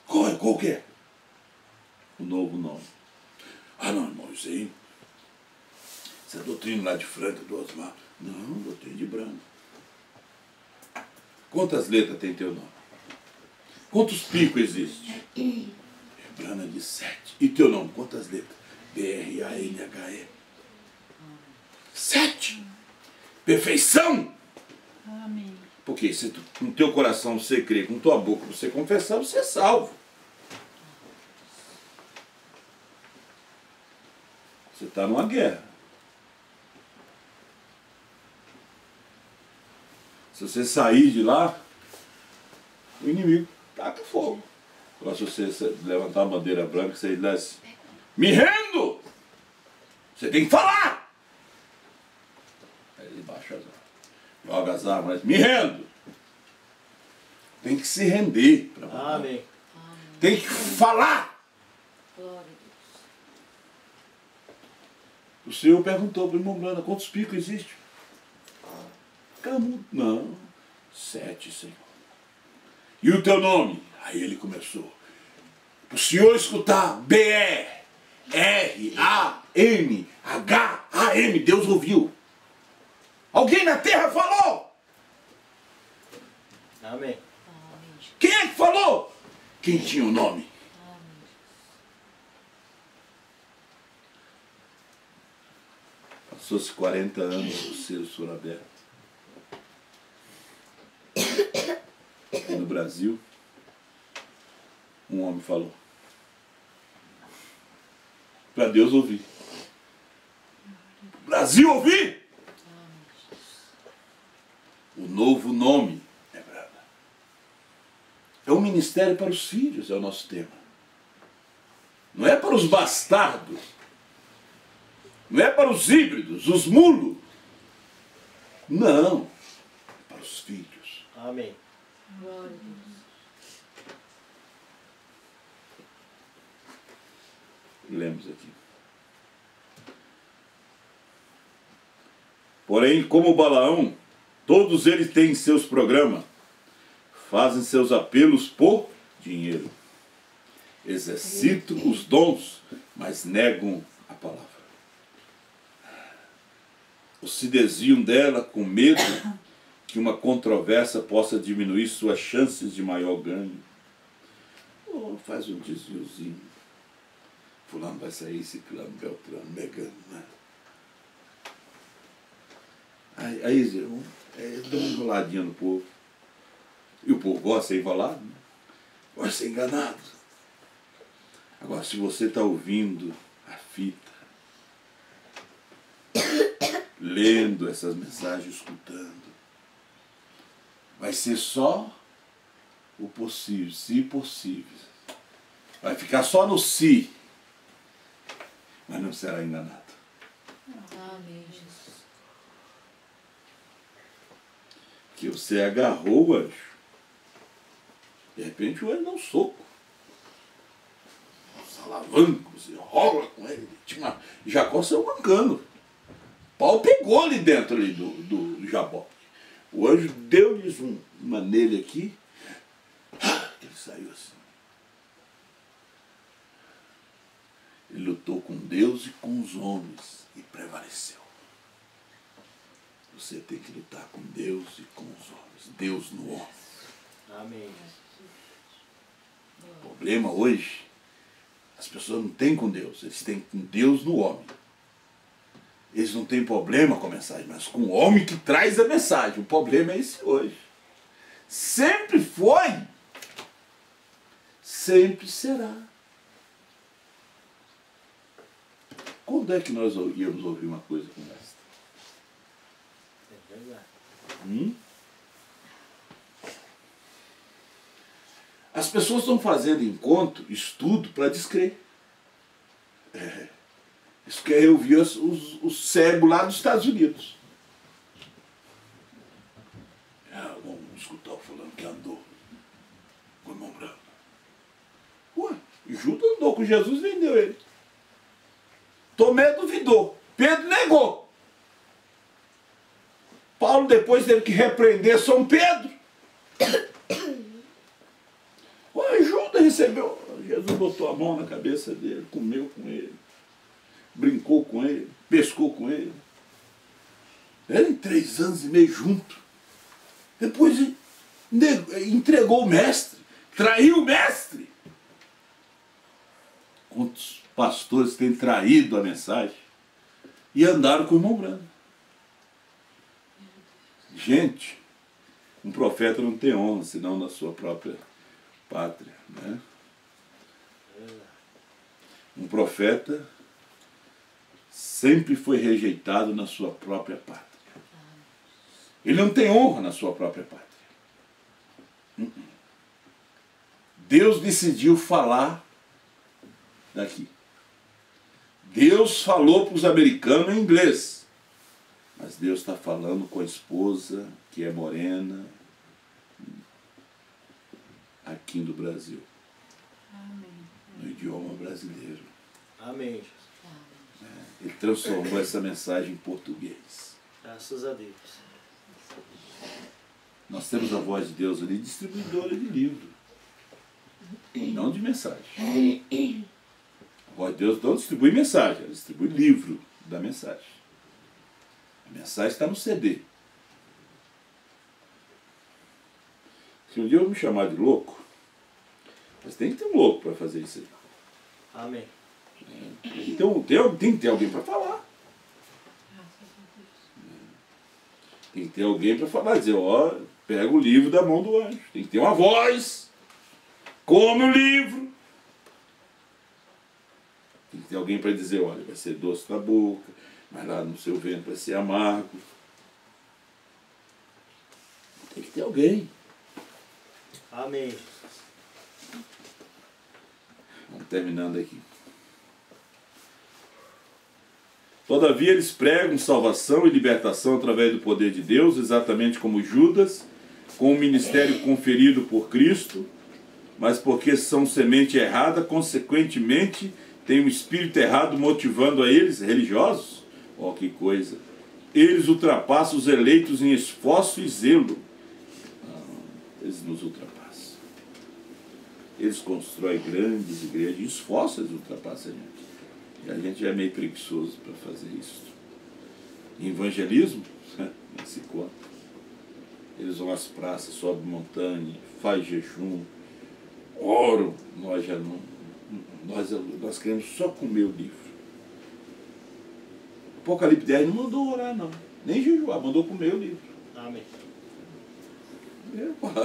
Qual que é? O novo nome. Ah, não, irmão, isso aí. Essa doutrina lá de Franca, do Osmar. Não, doutrina de Brana. Quantas letras tem teu nome? Quantos picos existe? Brana de 7. E teu nome, quantas letras? B-R-A-N-H-E. 7. Perfeição. Amém. Porque se tu, com teu coração você crê, com tua boca você confessar, você é salvo. Você está numa guerra. Se você sair de lá, o inimigo taca fogo. Agora se você levantar a bandeira branca, você diz, me rendo! Você tem que falar! Aí ele baixa as armas. Joga as armas, me rendo! Tem que se render. Amém. Tem que falar! Glória a Deus. O Senhor perguntou para o irmão Brana, quantos picos existem? Não, 7, Senhor. E o teu nome? Aí ele começou. O Senhor escutar B-E-R-A-N-H-A-M. Deus ouviu. Alguém na terra falou? Amém. Quem é que falou? Quem tinha o nome? Passou-se 40 anos, os selos foram abertos. E no Brasil, um homem falou. Para Deus ouvir. Brasil ouvir! O novo nome é Brana. É um ministério para os filhos, é o nosso tema. Não é para os bastardos. Não é para os híbridos, os mulos. Não. É para os filhos. Amém. Glória a Deus. Lemos aqui. Porém, como Balaão, todos eles têm seus programas, fazem seus apelos por dinheiro, exercitam os dons, mas negam a palavra. Ou se desviam dela com medo que uma controvérsia possa diminuir suas chances de maior ganho. Ou faz um desviozinho. Fulano vai sair, Ciclano, Beltrano, Megano, né? Aí dá uma enroladinha no povo. E o povo gosta de ser enrolado, né? Gosta de ser enganado. Agora, se você está ouvindo a fita, lendo essas mensagens, escutando, vai ser só o possível, se possível. Vai ficar só no si, mas não será enganado. Amém, Jesus. Que você agarrou o anjo. De repente o anjo dá um soco. Os alavancos, você rola com ele. Jacó saiu mancando. Pau pegou ali dentro ali do Jabó. O anjo deu-lhes uma nele aqui. Ele saiu assim. Ele lutou com Deus e com os homens e prevaleceu. Você tem que lutar com Deus e com os homens. Deus no homem. Amém. O problema hoje, as pessoas não têm com Deus, eles têm com Deus no homem. Eles não têm problema com a mensagem, mas com o homem que traz a mensagem. O problema é esse hoje. Sempre foi. Sempre será. Quando é que nós íamos ouvir uma coisa como esta? É verdade. As pessoas estão fazendo encontro, estudo, para descrer. Isso que eu vi os cegos lá dos Estados Unidos. Vamos escutar o fulano que andou com o irmão branco. Ué, Judas andou com Jesus e vendeu ele. Tomé duvidou. Pedro negou. Paulo depois teve que repreender São Pedro. O Judas recebeu, Jesus botou a mão na cabeça dele, comeu com ele, brincou com ele, pescou com ele. Ele 3 anos e meio junto. Depois entregou o mestre, traiu o mestre. Quantos pastores têm traído a mensagem e andaram com o irmão Branham? Gente, um profeta não tem honra senão na sua própria pátria, né? Um profeta sempre foi rejeitado na sua própria pátria. Ele não tem honra na sua própria pátria. Deus decidiu falar daqui. Deus falou para os americanos em inglês, mas Deus está falando com a esposa que é morena aqui do Brasil. Amém. No idioma brasileiro. Amém. Ele transformou essa mensagem em português. Graças a Deus. Nós temos a voz de Deus ali, distribuidora de livro, não de mensagem. A voz de Deus não distribui mensagem, ela distribui livro da mensagem. A mensagem está no CD. Se um dia eu me chamar de louco, mas tem que ter um louco para fazer isso aí. Amém. Então tem que ter alguém para falar. Tem que ter alguém para falar, dizer, ó, pega o livro da mão do anjo. Tem que ter uma voz, come o livro. Tem que ter alguém para dizer, olha, vai ser doce na boca, mas lá no seu ventre vai ser amargo. Tem que ter alguém. Amém. Vamos terminando aqui. Todavia eles pregam salvação e libertação através do poder de Deus, exatamente como Judas, com o ministério conferido por Cristo, mas porque são semente errada, consequentemente tem um espírito errado motivando a eles, religiosos. Ó, que coisa! Eles ultrapassam os eleitos em esforço e zelo. Eles nos ultrapassam. Eles constroem grandes igrejas, em esforço eles ultrapassam a gente. E a gente já é meio preguiçoso para fazer isso. Em evangelismo, não se conta. Eles vão às praças, sobem montanha, faz jejum, oram. Nós já não. Nós queremos só comer o livro. Apocalipse 10 não mandou orar, não. Nem jejuar, mandou comer o livro. Amém.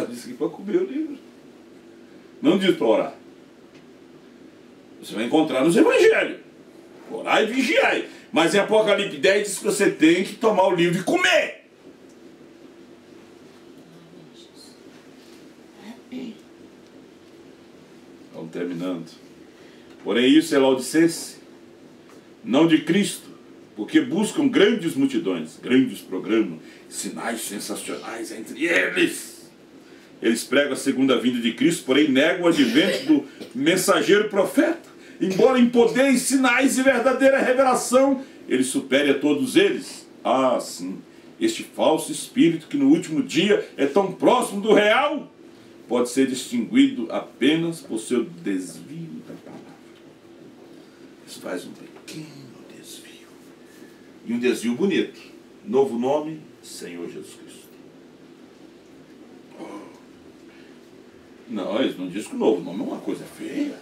Disse que para comer o livro. Não diz para orar. Você vai encontrar nos evangelhos. Orar e vigiar. Mas em Apocalipse 10 diz que você tem que tomar o livro e comer. Vamos terminando. Porém isso é Laodicense, não de Cristo, porque buscam grandes multidões, grandes programas, sinais sensacionais entre eles. Eles pregam a segunda vinda de Cristo, porém negam o advento do mensageiro profeta. Embora em poder, em sinais e verdadeira revelação, ele supere a todos eles. Ah, sim, este falso espírito que no último dia é tão próximo do real, pode ser distinguido apenas por seu desvio da palavra. Isso faz um pequeno desvio. E um desvio bonito. Novo nome, Senhor Jesus Cristo. Não, eles não dizem que o novo nome é uma coisa feia.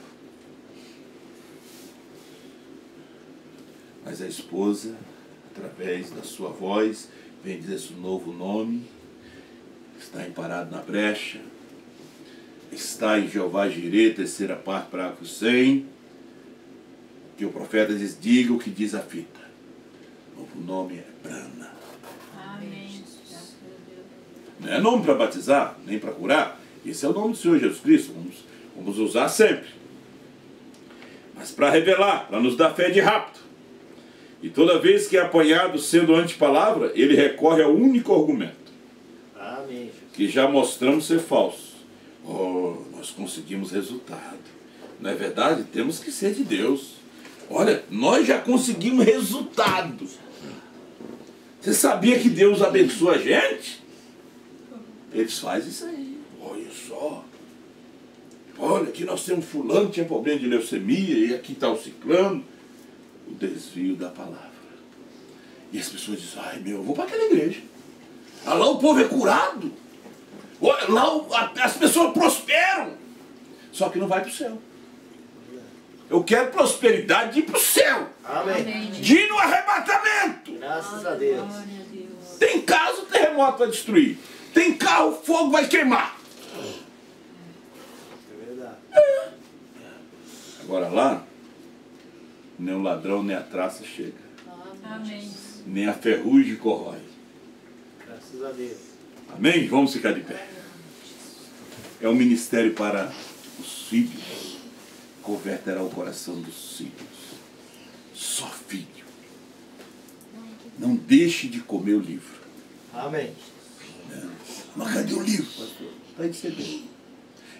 Mas a esposa, através da sua voz, vem dizer esse novo nome, está emparado na brecha, está em Jeová Jireh, terceira parte para o 100, que o profeta diz, diga o que diz a fita. O novo nome é Brana. Amém. Graças a Deus. Não é nome para batizar, nem para curar. Esse é o nome do Senhor Jesus Cristo, vamos usar sempre. Mas para revelar, para nos dar fé de rapto. E toda vez que é apanhado sendo antipalavra, ele recorre ao único argumento. Amém. Que já mostramos ser falso. Oh, nós conseguimos resultado. Não é verdade? Temos que ser de Deus. Olha, nós já conseguimos resultado. Você sabia que Deus abençoa a gente? Eles fazem isso aí. Olha só. Olha, aqui nós temos fulano que tinha problema de leucemia, e aqui está o ciclano. O desvio da palavra. E as pessoas dizem, ai meu, eu vou para aquela igreja. Ah, lá o povo é curado. Lá as pessoas prosperam. Só que não vai para o céu. Eu quero prosperidade de ir para o céu. Amém. De ir no arrebatamento. Graças a Deus. Glória a Deus. Tem casa, o terremoto vai destruir. Tem carro, o fogo vai queimar. É verdade. Agora lá, nem o ladrão, nem a traça chega. Amém. Nem a ferrugem corrói. Graças a Deus. Amém? Vamos ficar de pé. É um ministério para os filhos. Converterá o coração dos filhos. Só filho. Não deixe de comer o livro. Amém. Mas cadê o livro, pastor? Está em CD.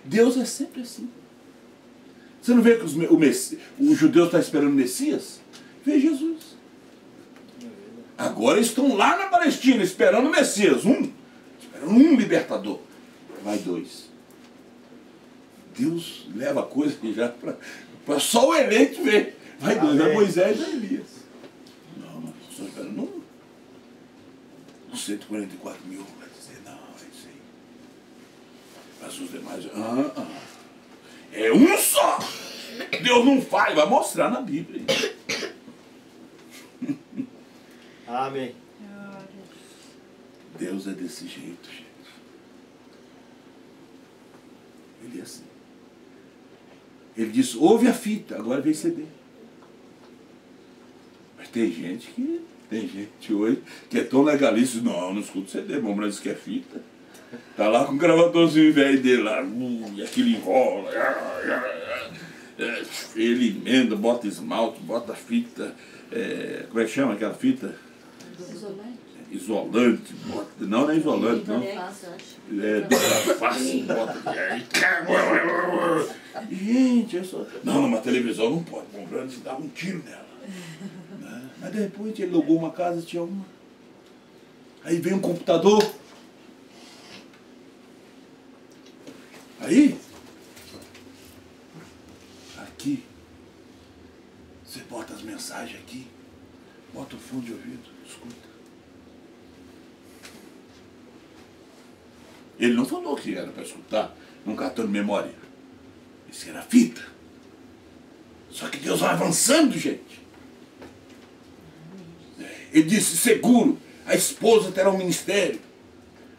Deus é sempre assim. Você não vê que o judeu está esperando o Messias? Vê Jesus. Agora estão lá na Palestina esperando o Messias. Esperando um libertador. Vai dois. Deus leva a coisa já para só o eleito ver. Vai dois. É Moisés e é Elias. Não, nós estamos esperando um. 144 mil. Vai dizer, não, é isso aí. Mas os demais, é um só. Deus não faz, vai mostrar na Bíblia. Amém. Deus é desse jeito, gente. Ele é assim. Ele diz, ouve a fita, agora vem CD. Mas tem gente hoje que é tão legalista, não escuta CD, bom, mas que é fita. Tá lá com o gravadorzinho velho dele lá, e aquilo enrola. Ele emenda, bota esmalte, bota fita, como é que chama aquela fita? Isolante, bota, não é isolante, não. Dobra fácil, bota. Gente, eu só. Não, numa televisão não pode, comprando, se dava um tiro nela. Né? Mas de repente ele logou uma casa, tinha uma. Aí vem um computador. Aí, aqui, você bota as mensagens aqui, bota o fone de ouvido, escuta. Ele não falou que era para escutar num cartão de memória. Isso era fita. Só que Deus vai avançando, gente. Ele disse, seguro, a esposa terá um ministério.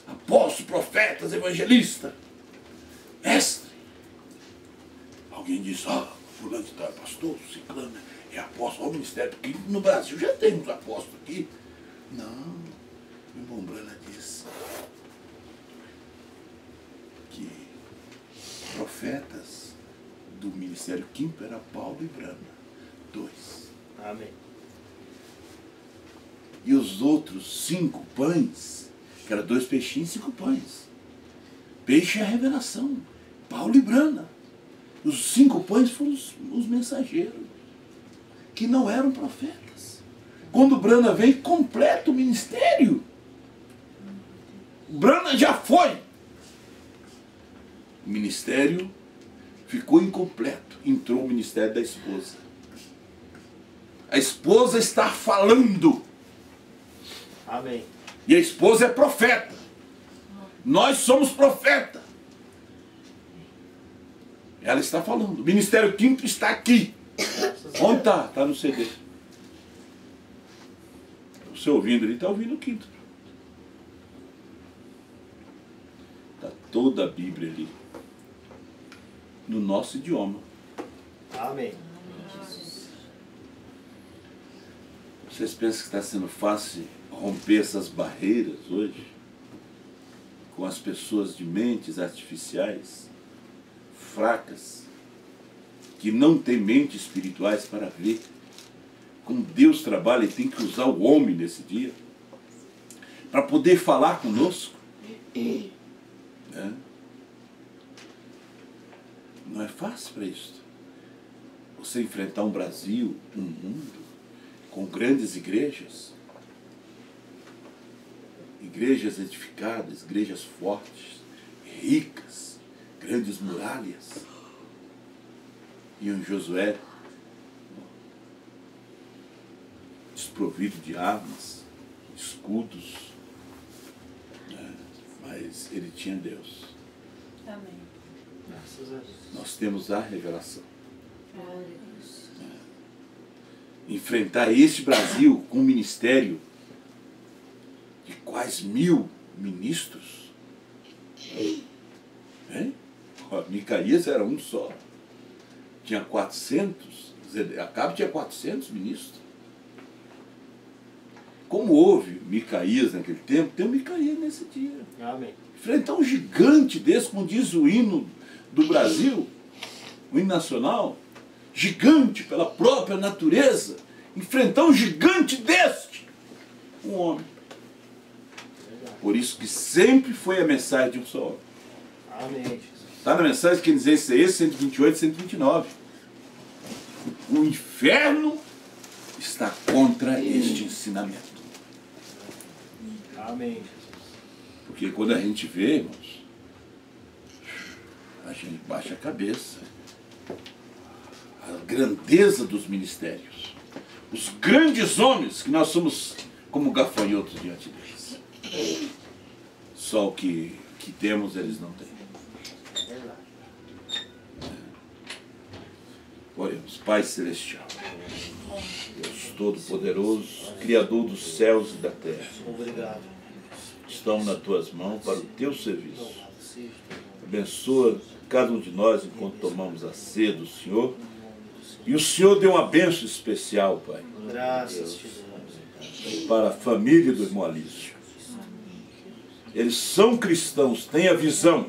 Apóstolos, profetas, evangelistas. Mestre. Alguém diz, fulano de tal é pastor, ciclano é apóstolo, olha o ministério, porque no Brasil já temos apóstolos aqui. Não, o irmão Brana disse que profetas do ministério quinto era Paulo e Brana, 2. Amém. E os outros 5 pães, que eram 2 peixinhos e 5 pães. Peixe é a revelação. Paulo e Brana. Os 5 pães foram os mensageiros, que não eram profetas. Quando Brana vem, completa o ministério. Brana já foi. O ministério ficou incompleto. Entrou o ministério da esposa. A esposa está falando. Amém. E a esposa é profeta. Nós somos profeta. Ela está falando. O ministério quinto está aqui. Onde está? Está no CD. Você ouvindo ali, está ouvindo o quinto. Está toda a Bíblia ali. No nosso idioma. Amém. Vocês pensam que está sendo fácil romper essas barreiras hoje? Com as pessoas de mentes artificiais, fracas, que não têm mentes espirituais para ver como Deus trabalha e tem que usar o homem nesse dia para poder falar conosco. Né? Não é fácil para isso. Você enfrentar um Brasil, um mundo, com grandes igrejas, igrejas edificadas, igrejas fortes, ricas, grandes muralhas. E um Josué desprovido de armas, escudos, né? Mas ele tinha Deus. Amém. Graças a Deus. Nós temos a revelação. Glória a Deus. Enfrentar este Brasil com um ministério de quase 1000 ministros. Hein? Micaías era um só. Tinha 400, Acabe tinha 400 ministros. Como houve Micaías naquele tempo, tem um Micaías nesse dia. Amém. Enfrentar um gigante desse, como diz o hino do Brasil, o hino nacional, gigante pela própria natureza, enfrentar um gigante deste, um homem. Por isso que sempre foi a mensagem de um só homem. Amém, Jesus. Está na mensagem que diz Isaías 128 e 129. O inferno está contra este ensinamento. Amém, Jesus. Porque quando a gente vê, irmãos, a gente baixa a cabeça. A grandeza dos ministérios. Os grandes homens que nós somos como gafanhotos diante deles. Só o que temos eles não têm. É verdade. Oremos. Pai Celestial, Deus Todo-Poderoso, Criador dos céus e da terra, Obrigado. estamos nas tuas mãos para o teu serviço. Louvado seja o teu nome. Abençoa cada um de nós enquanto tomamos a ceia do Senhor. E o Senhor deu uma bênção especial, Pai, Graças te damos. para a família do irmão Alício. Eles são cristãos, têm a visão.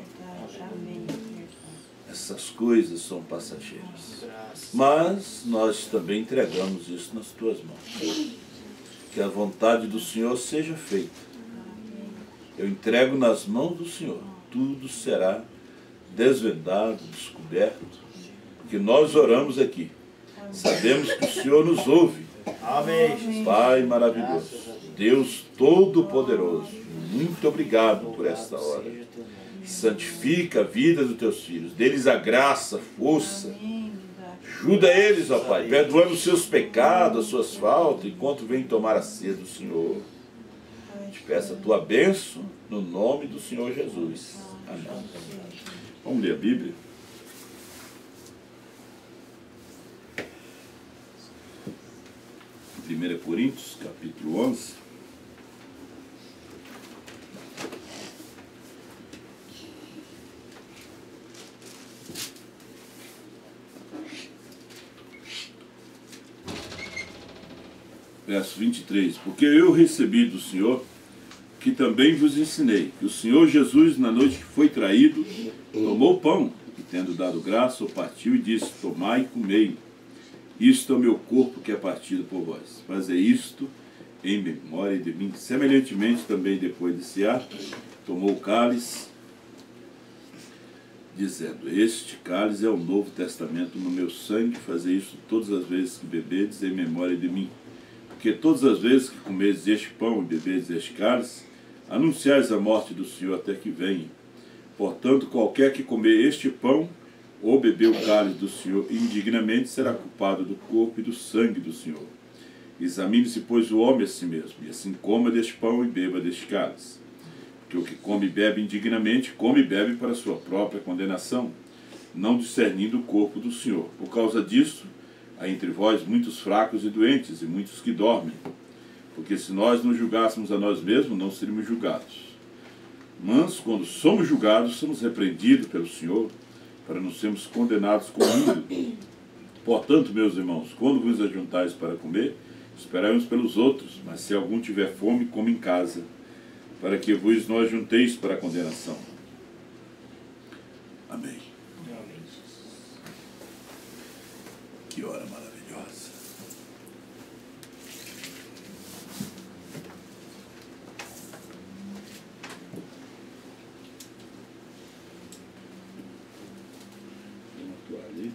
Essas coisas são passageiras. Graças. Mas nós também entregamos isso nas tuas mãos. Que a vontade do Senhor seja feita. Eu entrego nas mãos do Senhor. Tudo será desvendado, descoberto. Porque nós oramos aqui. Sabemos que o Senhor nos ouve. Amém, Jesus. Pai maravilhoso, Deus Todo-Poderoso, muito obrigado por esta hora. Seja teu nome. Santifica a vida dos teus filhos, dê-lhes a graça, a força. Ajuda eles, ó Pai, perdoando os seus pecados, as suas faltas, enquanto vem tomar a ceia do Senhor. Te peço a tua bênção no nome do Senhor Jesus. Amém. Vamos ler a Bíblia? Em 1 Coríntios, capítulo 11. Verso 23. Porque eu recebi do Senhor, que também vos ensinei, que o Senhor Jesus, na noite que foi traído, tomou o pão, e tendo dado graça, o partiu e disse: tomai e comei. Isto é o meu corpo que é partido por vós. Fazei isto em memória de mim. Semelhantemente, também depois de cear, tomou o cálice, dizendo: este cálice é o novo testamento no meu sangue. Fazei isto todas as vezes que bebedes em memória de mim. Porque todas as vezes que comedes este pão e bebedes este cálice, anunciais a morte do Senhor até que venha. Portanto, qualquer que comer este pão ou beber o cálice do Senhor indignamente será culpado do corpo e do sangue do Senhor. Examine-se, pois, o homem a si mesmo, e assim coma deste pão e beba deste cálice. Porque o que come e bebe indignamente, come e bebe para a sua própria condenação, não discernindo o corpo do Senhor. Por causa disso, há entre vós muitos fracos e doentes, e muitos que dormem. Porque se nós não julgássemos a nós mesmos, não seríamos julgados. Mas, quando somos julgados, somos repreendidos pelo Senhor, para não sermos condenados com o mundo. Portanto, meus irmãos, quando vos ajuntais para comer, esperai uns pelos outros, mas se algum tiver fome, come em casa, para que vos não ajunteis para a condenação. Amém. Amém. Que hora maravilhosa. Tem uma toalha ali?